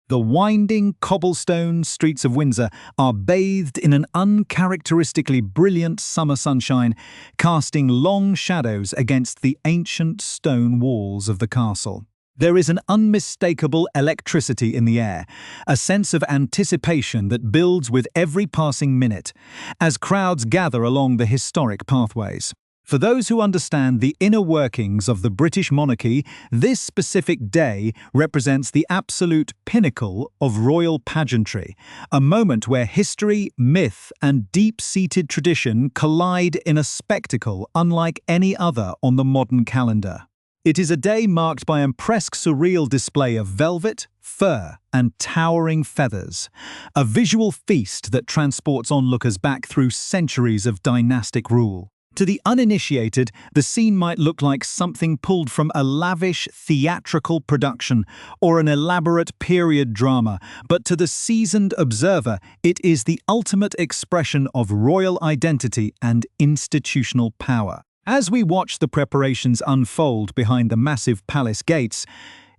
The winding cobblestone streets of Windsor are bathed in an uncharacteristically brilliant summer sunshine, casting long shadows against the ancient stone walls of the castle. There is an unmistakable electricity in the air, a sense of anticipation that builds with every passing minute, as crowds gather along the historic pathways. For those who understand the inner workings of the British monarchy, this specific day represents the absolute pinnacle of royal pageantry, a moment where history, myth, and deep-seated tradition collide in a spectacle unlike any other on the modern calendar. It is a day marked by an impressive surreal display of velvet, fur, and towering feathers, a visual feast that transports onlookers back through centuries of dynastic rule. To the uninitiated, the scene might look like something pulled from a lavish theatrical production or an elaborate period drama, but to the seasoned observer, it is the ultimate expression of royal identity and institutional power. As we watch the preparations unfold behind the massive palace gates,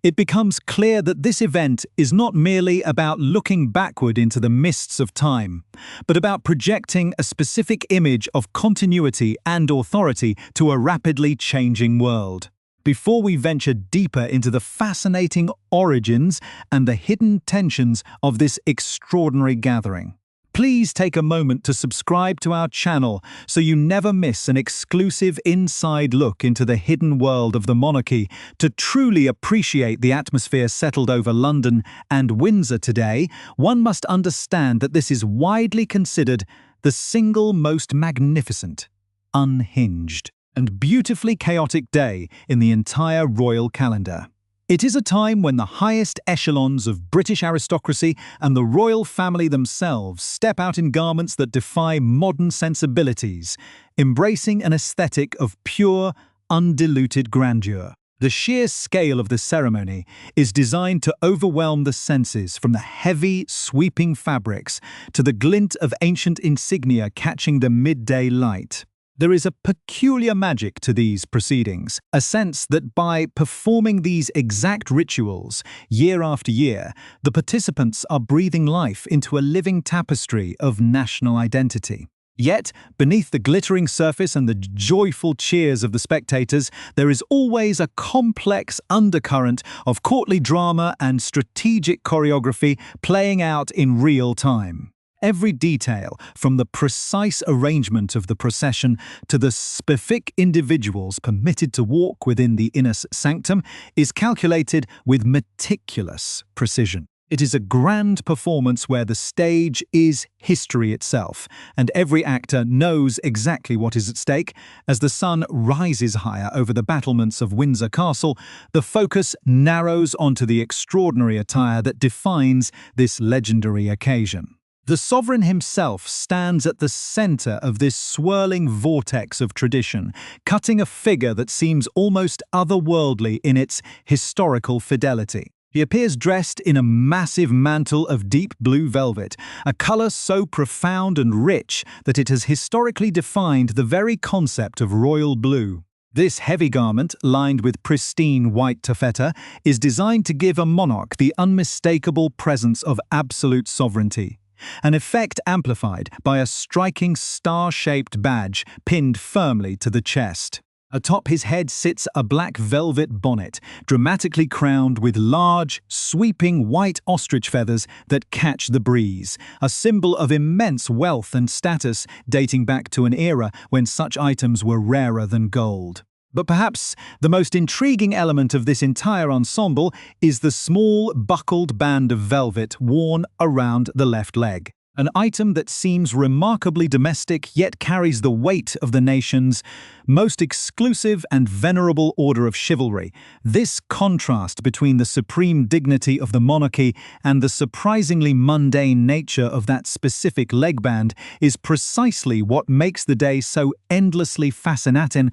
it becomes clear that this event is not merely about looking backward into the mists of time, but about projecting a specific image of continuity and authority to a rapidly changing world. Before we venture deeper into the fascinating origins and the hidden tensions of this extraordinary gathering, please take a moment to subscribe to our channel so you never miss an exclusive inside look into the hidden world of the monarchy. To truly appreciate the atmosphere settled over London and Windsor today, one must understand that this is widely considered the single most magnificent, unhinged, and beautifully chaotic day in the entire royal calendar. It is a time when the highest echelons of British aristocracy and the royal family themselves step out in garments that defy modern sensibilities, embracing an aesthetic of pure, undiluted grandeur. The sheer scale of the ceremony is designed to overwhelm the senses, from the heavy, sweeping fabrics to the glint of ancient insignia catching the midday light. There is a peculiar magic to these proceedings, a sense that by performing these exact rituals year after year, the participants are breathing life into a living tapestry of national identity. Yet, beneath the glittering surface and the joyful cheers of the spectators, there is always a complex undercurrent of courtly drama and strategic choreography playing out in real time. Every detail, from the precise arrangement of the procession to the specific individuals permitted to walk within the inner sanctum, is calculated with meticulous precision. It is a grand performance where the stage is history itself, and every actor knows exactly what is at stake. As the sun rises higher over the battlements of Windsor Castle, the focus narrows onto the extraordinary attire that defines this legendary occasion. The sovereign himself stands at the center of this swirling vortex of tradition, cutting a figure that seems almost otherworldly in its historical fidelity. He appears dressed in a massive mantle of deep blue velvet, a color so profound and rich that it has historically defined the very concept of royal blue. This heavy garment, lined with pristine white taffeta, is designed to give a monarch the unmistakable presence of absolute sovereignty. An effect amplified by a striking star-shaped badge pinned firmly to the chest. Atop his head sits a black velvet bonnet, dramatically crowned with large, sweeping white ostrich feathers that catch the breeze, a symbol of immense wealth and status dating back to an era when such items were rarer than gold. But perhaps the most intriguing element of this entire ensemble is the small, buckled band of velvet worn around the left leg, an item that seems remarkably domestic yet carries the weight of the nation's most exclusive and venerable order of chivalry. This contrast between the supreme dignity of the monarchy and the surprisingly mundane nature of that specific leg band is precisely what makes the day so endlessly fascinating.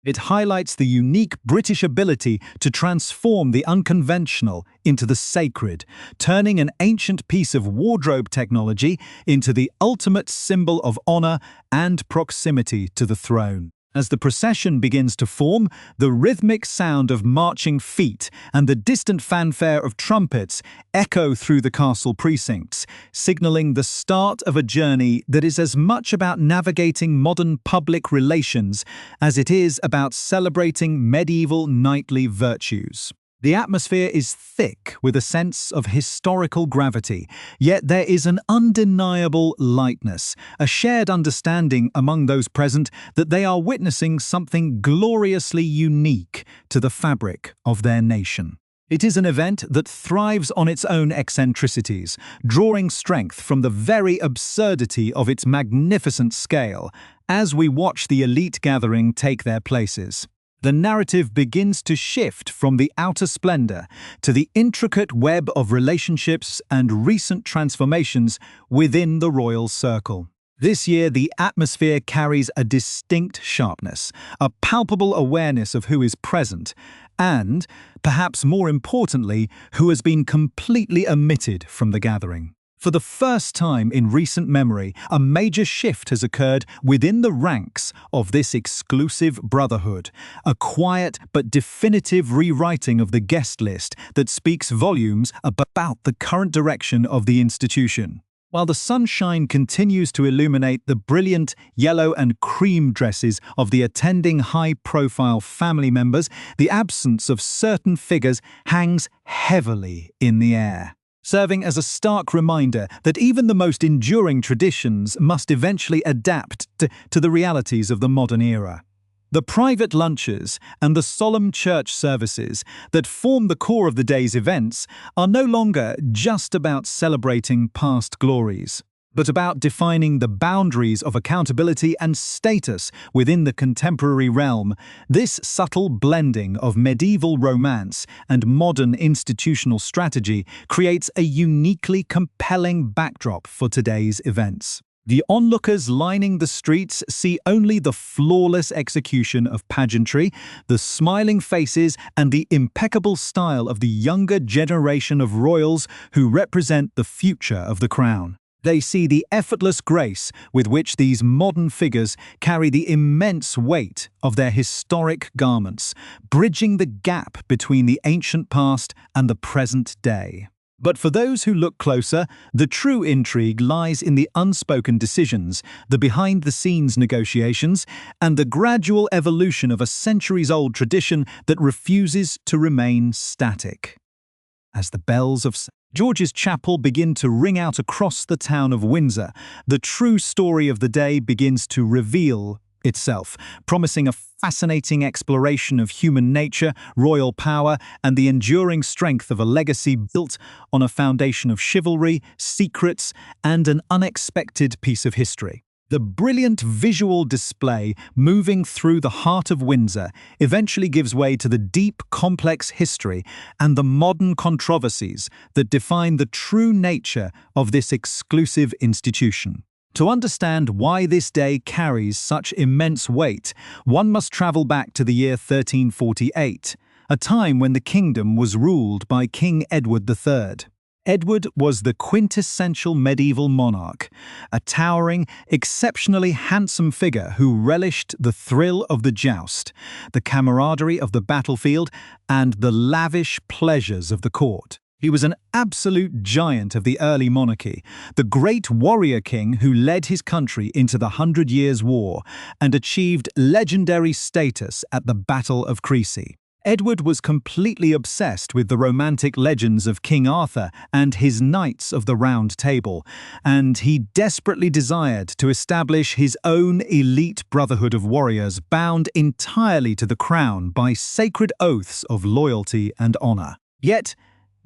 It highlights the unique British ability to transform the unconventional into the sacred, turning an ancient piece of wardrobe technology into the ultimate symbol of honor and proximity to the throne. As the procession begins to form, the rhythmic sound of marching feet and the distant fanfare of trumpets echo through the castle precincts, signaling the start of a journey that is as much about navigating modern public relations as it is about celebrating medieval knightly virtues. The atmosphere is thick with a sense of historical gravity, yet there is an undeniable lightness, a shared understanding among those present that they are witnessing something gloriously unique to the fabric of their nation. It is an event that thrives on its own eccentricities, drawing strength from the very absurdity of its magnificent scale as we watch the elite gathering take their places. The narrative begins to shift from the outer splendor to the intricate web of relationships and recent transformations within the royal circle. This year, the atmosphere carries a distinct sharpness, a palpable awareness of who is present, and, perhaps more importantly, who has been completely omitted from the gathering. For the first time in recent memory, a major shift has occurred within the ranks of this exclusive brotherhood, a quiet but definitive rewriting of the guest list that speaks volumes about the current direction of the institution. While the sunshine continues to illuminate the brilliant yellow and cream dresses of the attending high-profile family members, the absence of certain figures hangs heavily in the air, serving as a stark reminder that even the most enduring traditions must eventually adapt to the realities of the modern era. The private lunches and the solemn church services that form the core of the day's events are no longer just about celebrating past glories, but about defining the boundaries of accountability and status within the contemporary realm. This subtle blending of medieval romance and modern institutional strategy creates a uniquely compelling backdrop for today's events. The onlookers lining the streets see only the flawless execution of pageantry, the smiling faces, and the impeccable style of the younger generation of royals who represent the future of the crown. They see the effortless grace with which these modern figures carry the immense weight of their historic garments, bridging the gap between the ancient past and the present day. But for those who look closer, the true intrigue lies in the unspoken decisions, the behind-the-scenes negotiations, and the gradual evolution of a centuries-old tradition that refuses to remain static. As the bells of St. George's Chapel begin to ring out across the town of Windsor, the true story of the day begins to reveal itself, promising a fascinating exploration of human nature, royal power, and the enduring strength of a legacy built on a foundation of chivalry, secrets, and an unexpected piece of history. The brilliant visual display moving through the heart of Windsor eventually gives way to the deep, complex history and the modern controversies that define the true nature of this exclusive institution. To understand why this day carries such immense weight, one must travel back to the year 1348, a time when the kingdom was ruled by King Edward III. Edward was the quintessential medieval monarch, a towering, exceptionally handsome figure who relished the thrill of the joust, the camaraderie of the battlefield, and the lavish pleasures of the court. He was an absolute giant of the early monarchy, the great warrior king who led his country into the 100 Years' War and achieved legendary status at the Battle of Crecy. Edward was completely obsessed with the romantic legends of King Arthur and his Knights of the Round Table, and he desperately desired to establish his own elite brotherhood of warriors bound entirely to the crown by sacred oaths of loyalty and honor. Yet,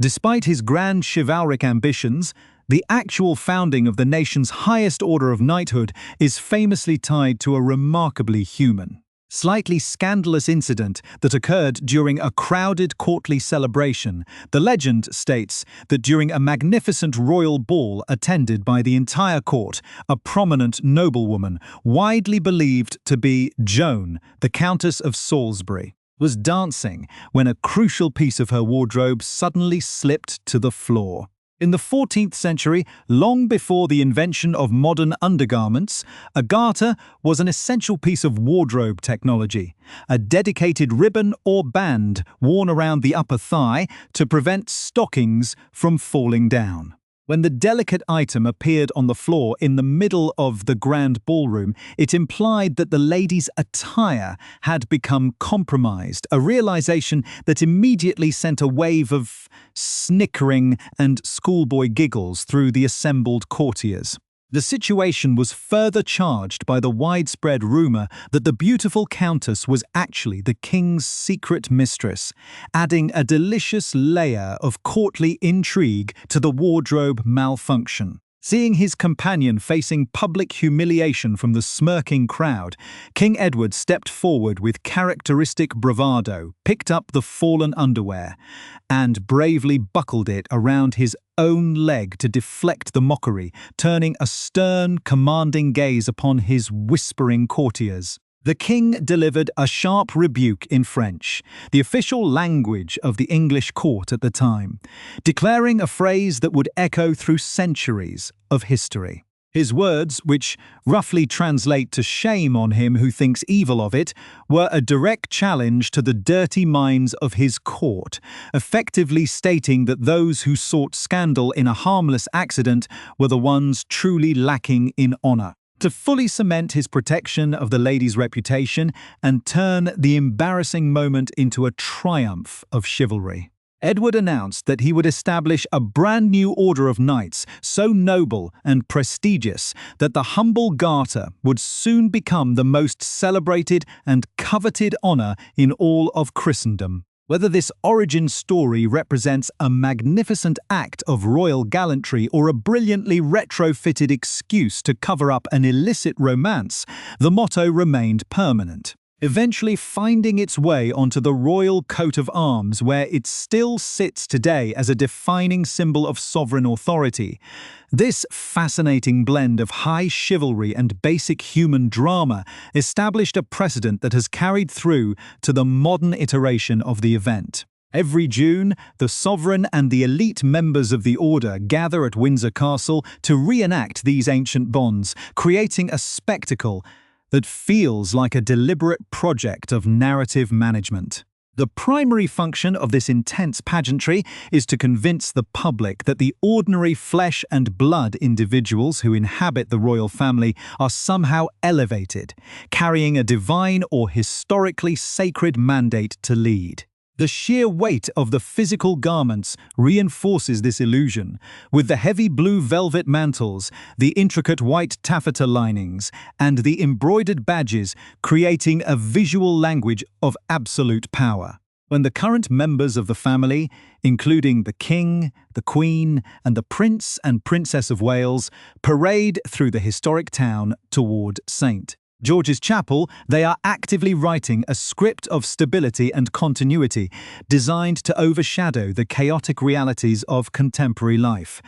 despite his grand chivalric ambitions, the actual founding of the nation's highest order of knighthood is famously tied to a remarkably human, slightly scandalous incident that occurred during a crowded courtly celebration. The legend states that during a magnificent royal ball attended by the entire court, a prominent noblewoman, widely believed to be Joan, the Countess of Salisbury, was dancing when a crucial piece of her wardrobe suddenly slipped to the floor. In the 14th century, long before the invention of modern undergarments, a garter was an essential piece of wardrobe technology, a dedicated ribbon or band worn around the upper thigh to prevent stockings from falling down. When the delicate item appeared on the floor in the middle of the grand ballroom, it implied that the lady's attire had become compromised, a realization that immediately sent a wave of snickering and schoolboy giggles through the assembled courtiers. The situation was further charged by the widespread rumor that the beautiful countess was actually the king's secret mistress, adding a delicious layer of courtly intrigue to the wardrobe malfunction. Seeing his companion facing public humiliation from the smirking crowd, King Edward stepped forward with characteristic bravado, picked up the fallen underwear, and bravely buckled it around his own leg to deflect the mockery, turning a stern, commanding gaze upon his whispering courtiers. The king delivered a sharp rebuke in French, the official language of the English court at the time, declaring a phrase that would echo through centuries of history. His words, which roughly translate to "shame on him who thinks evil of it," were a direct challenge to the dirty minds of his court, effectively stating that those who sought scandal in a harmless accident were the ones truly lacking in honor. To fully cement his protection of the lady's reputation and turn the embarrassing moment into a triumph of chivalry, Edward announced that he would establish a brand new order of knights so noble and prestigious that the humble Garter would soon become the most celebrated and coveted honor in all of Christendom. Whether this origin story represents a magnificent act of royal gallantry or a brilliantly retrofitted excuse to cover up an illicit romance, the motto remained permanent, eventually finding its way onto the royal coat of arms, where it still sits today as a defining symbol of sovereign authority. This fascinating blend of high chivalry and basic human drama established a precedent that has carried through to the modern iteration of the event. Every June, the sovereign and the elite members of the order gather at Windsor Castle to reenact these ancient bonds, creating a spectacle that feels like a deliberate project of narrative management. The primary function of this intense pageantry is to convince the public that the ordinary flesh and blood individuals who inhabit the royal family are somehow elevated, carrying a divine or historically sacred mandate to lead. The sheer weight of the physical garments reinforces this illusion, with the heavy blue velvet mantles, the intricate white taffeta linings, and the embroidered badges creating a visual language of absolute power. When the current members of the family, including the King, the Queen, and the Prince and Princess of Wales, parade through the historic town toward St. George's Chapel, they are actively writing a script of stability and continuity designed to overshadow the chaotic realities of contemporary life.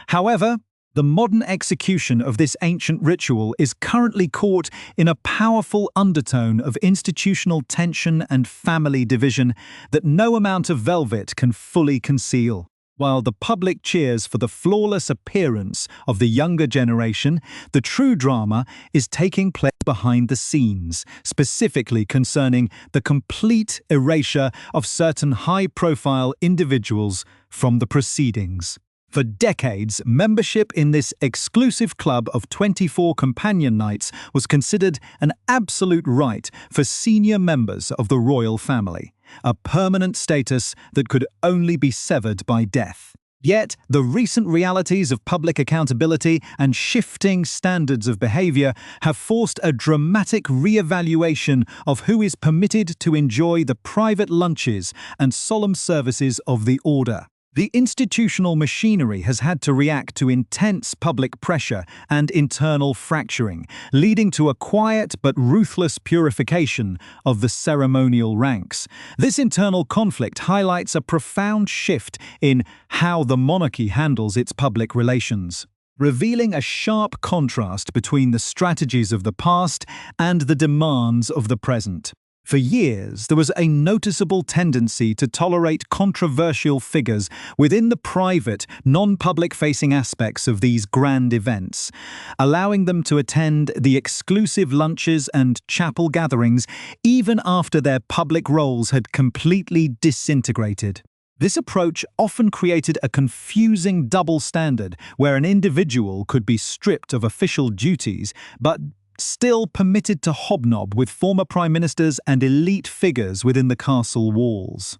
However, the modern execution of this ancient ritual is currently caught in a powerful undertone of institutional tension and family division that no amount of velvet can fully conceal. While the public cheers for the flawless appearance of the younger generation, the true drama is taking place behind the scenes, specifically concerning the complete erasure of certain high-profile individuals from the proceedings. For decades, membership in this exclusive club of 24 companion knights was considered an absolute right for senior members of the royal family, a permanent status that could only be severed by death. Yet, the recent realities of public accountability and shifting standards of behavior have forced a dramatic re-evaluation of who is permitted to enjoy the private lunches and solemn services of the order. The institutional machinery has had to react to intense public pressure and internal fracturing, leading to a quiet but ruthless purification of the ceremonial ranks. This internal conflict highlights a profound shift in how the monarchy handles its public relations, revealing a sharp contrast between the strategies of the past and the demands of the present. For years, there was a noticeable tendency to tolerate controversial figures within the private, non-public-facing aspects of these grand events, allowing them to attend the exclusive lunches and chapel gatherings even after their public roles had completely disintegrated. This approach often created a confusing double standard where an individual could be stripped of official duties but still permitted to hobnob with former prime ministers and elite figures within the castle walls.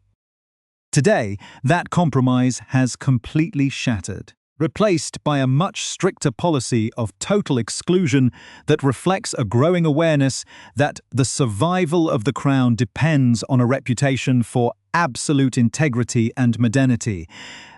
Today, that compromise has completely shattered, replaced by a much stricter policy of total exclusion that reflects a growing awareness that the survival of the crown depends on a reputation for absolute integrity and modernity.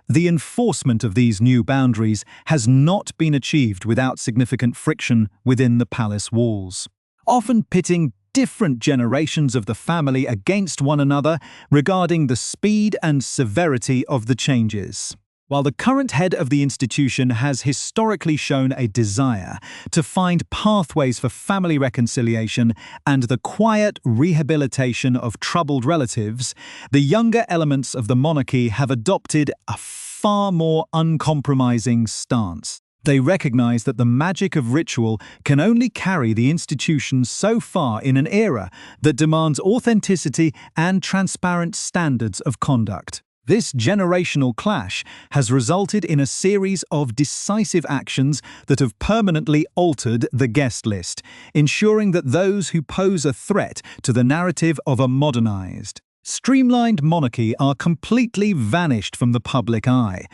The enforcement of these new boundaries has not been achieved without significant friction within the palace walls, often pitting different generations of the family against one another regarding the speed and severity of the changes. While the current head of the institution has historically shown a desire to find pathways for family reconciliation and the quiet rehabilitation of troubled relatives, the younger elements of the monarchy have adopted a far more uncompromising stance. They recognize that the magic of ritual can only carry the institution so far in an era that demands authenticity and transparent standards of conduct. This generational clash has resulted in a series of decisive actions that have permanently altered the guest list, ensuring that those who pose a threat to the narrative of a modernized, streamlined monarchy are completely vanished from the public eye.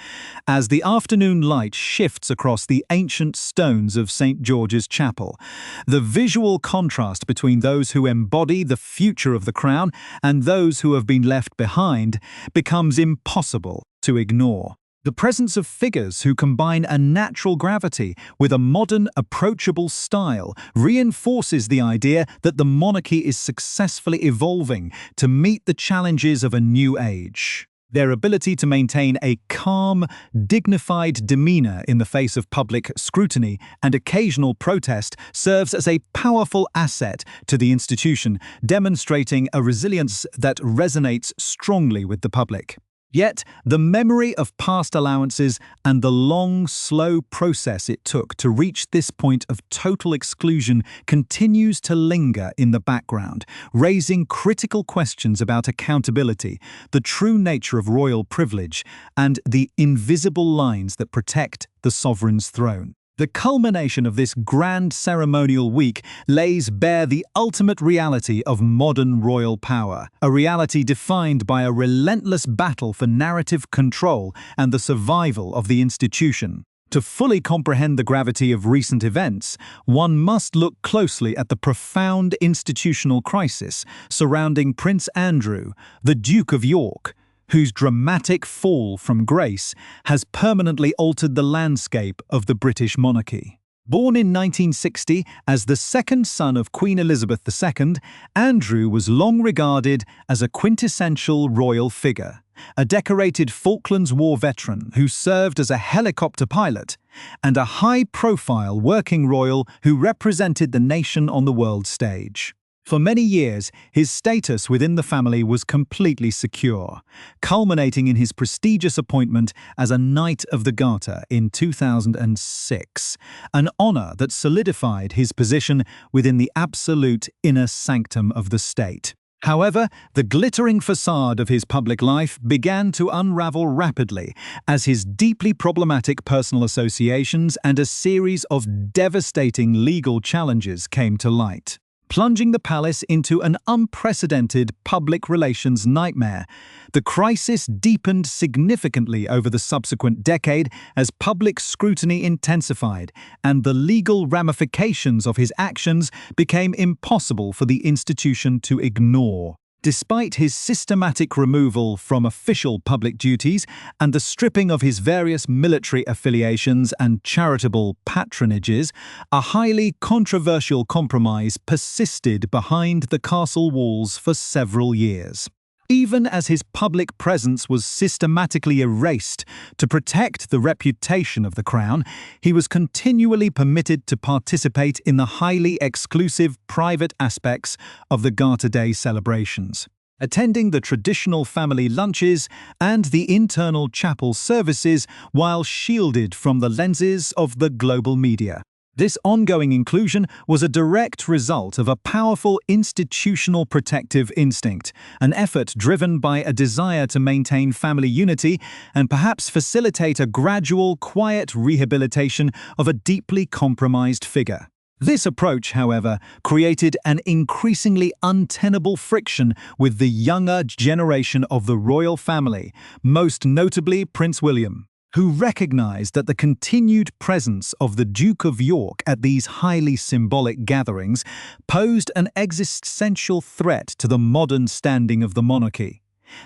As the afternoon light shifts across the ancient stones of St. George's Chapel, the visual contrast between those who embody the future of the crown and those who have been left behind becomes impossible to ignore. The presence of figures who combine a natural gravity with a modern, approachable style reinforces the idea that the monarchy is successfully evolving to meet the challenges of a new age. Their ability to maintain a calm, dignified demeanor in the face of public scrutiny and occasional protest serves as a powerful asset to the institution, demonstrating a resilience that resonates strongly with the public. Yet, the memory of past allowances and the long, slow process it took to reach this point of total exclusion continues to linger in the background, raising critical questions about accountability, the true nature of royal privilege, and the invisible lines that protect the sovereign's throne. The culmination of this grand ceremonial week lays bare the ultimate reality of modern royal power, a reality defined by a relentless battle for narrative control and the survival of the institution. To fully comprehend the gravity of recent events, one must look closely at the profound institutional crisis surrounding Prince Andrew, the Duke of York, whose dramatic fall from grace has permanently altered the landscape of the British monarchy. Born in 1960 as the second son of Queen Elizabeth II, Andrew was long regarded as a quintessential royal figure, a decorated Falklands War veteran who served as a helicopter pilot, and a high-profile working royal who represented the nation on the world stage. For many years, his status within the family was completely secure, culminating in his prestigious appointment as a Knight of the Garter in 2006, an honor that solidified his position within the absolute inner sanctum of the state. However, the glittering facade of his public life began to unravel rapidly as his deeply problematic personal associations and a series of devastating legal challenges came to light, plunging the palace into an unprecedented public relations nightmare. The crisis deepened significantly over the subsequent decade as public scrutiny intensified, and the legal ramifications of his actions became impossible for the institution to ignore. Despite his systematic removal from official public duties and the stripping of his various military affiliations and charitable patronages, a highly controversial compromise persisted behind the castle walls for several years. Even as his public presence was systematically erased to protect the reputation of the crown, he was continually permitted to participate in the highly exclusive private aspects of the Garter Day celebrations, attending the traditional family lunches and the internal chapel services while shielded from the lenses of the global media. This ongoing inclusion was a direct result of a powerful institutional protective instinct, an effort driven by a desire to maintain family unity and perhaps facilitate a gradual, quiet rehabilitation of a deeply compromised figure. This approach, however, created an increasingly untenable friction with the younger generation of the royal family, most notably Prince William, who recognized that the continued presence of the Duke of York at these highly symbolic gatherings posed an existential threat to the modern standing of the monarchy.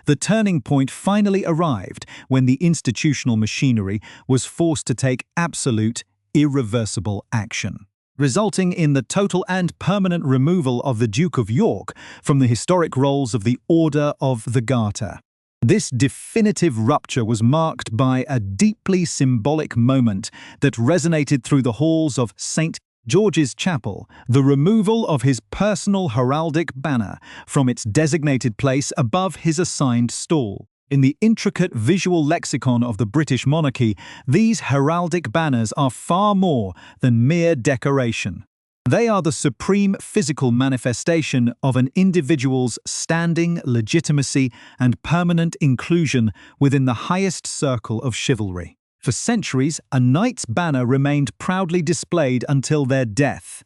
The turning point finally arrived when the institutional machinery was forced to take absolute, irreversible action, resulting in the total and permanent removal of the Duke of York from the historic rolls of the Order of the Garter. This definitive rupture was marked by a deeply symbolic moment that resonated through the halls of St. George's Chapel, the removal of his personal heraldic banner from its designated place above his assigned stall. In the intricate visual lexicon of the British monarchy, these heraldic banners are far more than mere decoration. They are the supreme physical manifestation of an individual's standing, legitimacy, and permanent inclusion within the highest circle of chivalry. For centuries, a knight's banner remained proudly displayed until their death,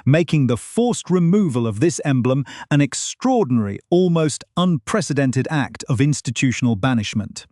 making the forced removal of this emblem an extraordinary, almost unprecedented act of institutional banishment.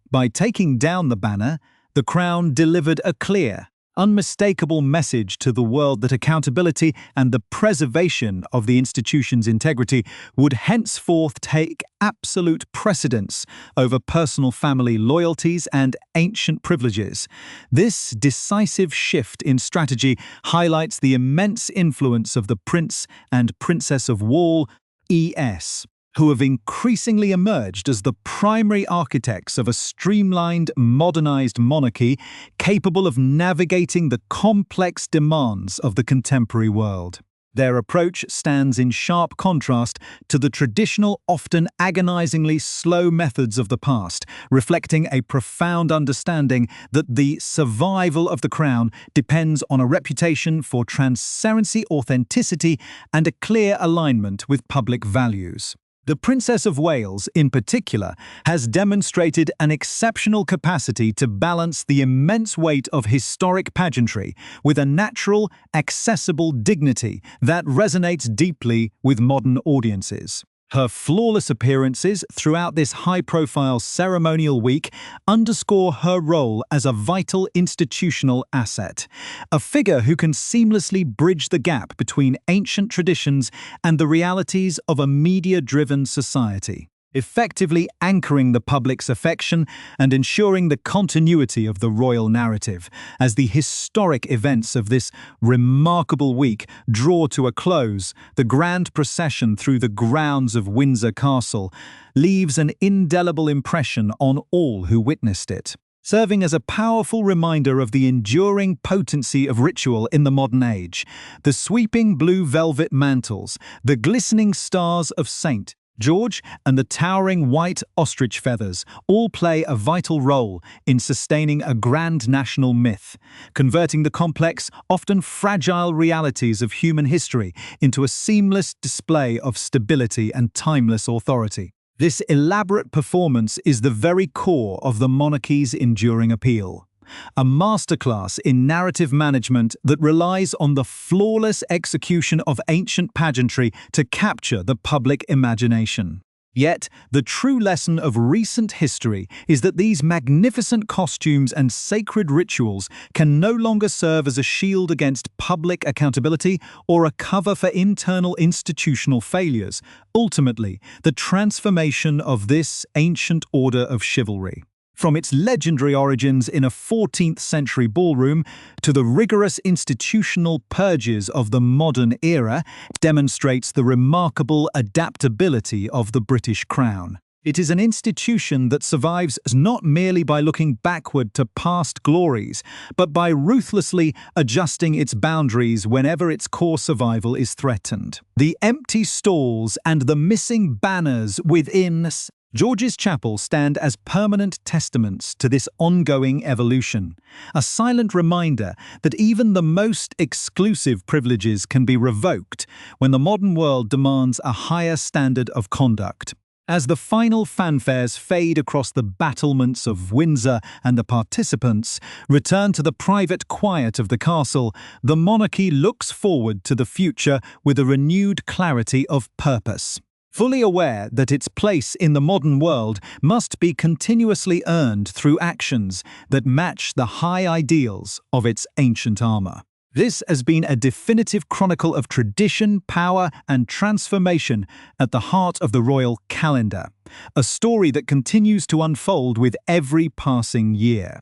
By taking down the banner, the Crown delivered a clear, unmistakable message to the world that accountability and the preservation of the institution's integrity would henceforth take absolute precedence over personal family loyalties and ancient privileges. This decisive shift in strategy highlights the immense influence of the Prince and Princess of Wales, ES, who have increasingly emerged as the primary architects of a streamlined, modernized monarchy capable of navigating the complex demands of the contemporary world. Their approach stands in sharp contrast to the traditional, often agonizingly slow methods of the past, reflecting a profound understanding that the survival of the crown depends on a reputation for transparency, authenticity, and a clear alignment with public values. The Princess of Wales, in particular, has demonstrated an exceptional capacity to balance the immense weight of historic pageantry with a natural, accessible dignity that resonates deeply with modern audiences. Her flawless appearances throughout this high-profile ceremonial week underscore her role as a vital institutional asset, a figure who can seamlessly bridge the gap between ancient traditions and the realities of a media-driven society, effectively anchoring the public's affection and ensuring the continuity of the royal narrative. As the historic events of this remarkable week draw to a close, the grand procession through the grounds of Windsor Castle leaves an indelible impression on all who witnessed it, serving as a powerful reminder of the enduring potency of ritual in the modern age. The sweeping blue velvet mantles, the glistening stars of St. George, and the towering white ostrich feathers all play a vital role in sustaining a grand national myth, converting the complex, often fragile realities of human history into a seamless display of stability and timeless authority. This elaborate performance is the very core of the monarchy's enduring appeal, a masterclass in narrative management that relies on the flawless execution of ancient pageantry to capture the public imagination. Yet, the true lesson of recent history is that these magnificent costumes and sacred rituals can no longer serve as a shield against public accountability or a cover for internal institutional failures. Ultimately, the transformation of this ancient order of chivalry From its legendary origins in a 14th century ballroom to the rigorous institutional purges of the modern era, demonstrates the remarkable adaptability of the British Crown. It is an institution that survives not merely by looking backward to past glories, but by ruthlessly adjusting its boundaries whenever its core survival is threatened. The empty stalls and the missing banners within George's Chapel stand as permanent testaments to this ongoing evolution, a silent reminder that even the most exclusive privileges can be revoked when the modern world demands a higher standard of conduct. As the final fanfares fade across the battlements of Windsor and the participants return to the private quiet of the castle, the monarchy looks forward to the future with a renewed clarity of purpose. Fully aware that its place in the modern world must be continuously earned through actions that match the high ideals of its ancient armor. This has been a definitive chronicle of tradition, power, and transformation at the heart of the royal calendar, a story that continues to unfold with every passing year.